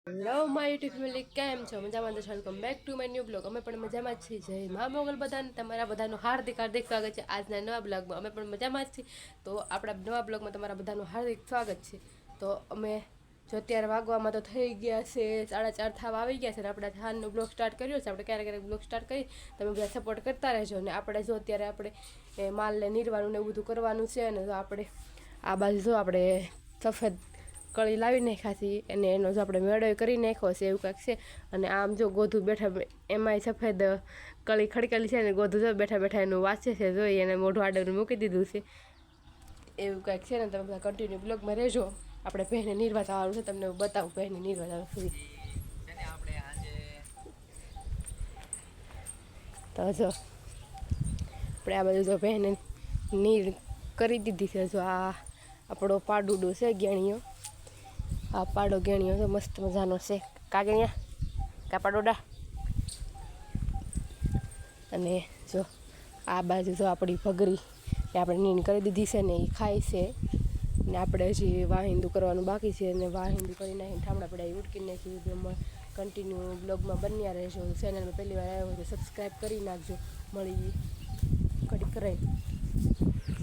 Hello my YouTube family, કેમ છો? મજામાં? તો welcome back to my new blog. અમે પણ મજામાં જ છીએ. જય મા મોગલ બધાને, તમારા બધાનું હાર્દિક હાર્દિક સ્વાગત છે આજના નવા બ્લોગમાં. અમે પણ મજામાં જ છીએ. તો આપણા નવા બ્લોગમાં તમારા બધાનું હાર્દિક સ્વાગત છે. તો અમે જો અત્યારે વાગવામાં તો થઈ ગયા છે 4:30 થવા આવી ગયા છે અને આપણે હાલનો બ્લોગ સ્ટાર્ટ કર્યો છે. આપણે ક્યારેક ક્યારેક બ્લોગ સ્ટાર્ટ કરી, તમે બધા સપોર્ટ કરતા રહેજો. અને આપણે જો અત્યારે આપણે માલને નીરવાનું ને એવું બધું કરવાનું છે. અને જો આપણે આ બાજુ જો આપણે સફેદ કળી લાવી નાખાતી અને એનો જો આપણે મેળો કરી નાખ્યો છે એવું કાંઈક છે. અને આમ જો ગોધું બેઠા એમાંય સફેદ કળી ખડકેલી છે ને ગોધું જો બેઠા બેઠા એનું વાંચે છે, જોઈ એને મોઢું આડું મૂકી દીધું છે એવું કાંઈક છે. ને તમે બધા કન્ટિન્યુ બ્લોગમાં રહેજો. આપણે બહેને નીરવા જવાનું છે, તમને હું બતાવું બહેને નીરવા જવાનું સુધી. તો જો આપણે આ બધું જો બહેને નીર કરી દીધી છે. જો આ આપણો પાડુડો છે ગેણીઓ, આ પાડો ગેણીઓ તો મસ્ત મજાનો છે. કાગણિયા કા પાડોડા. અને જો આ બાજુ જો આપણી ભગરી એ આપણે નીણ કરી દીધી છે ને એ ખાય છે. ને આપણે હજી વાહિંદુ કરવાનું બાકી છે અને વાહિંદુ કરી નાખીને ઠામડા પડ્યા એ ઉટકી નાખી. કન્ટિન્યુ બ્લોગમાં બન્યા રહેજો. ચેનલમાં પહેલી વાર આવ્યો હોય તો સબસ્ક્રાઈબ કરી નાખજો. મળી ઘડી કરાય.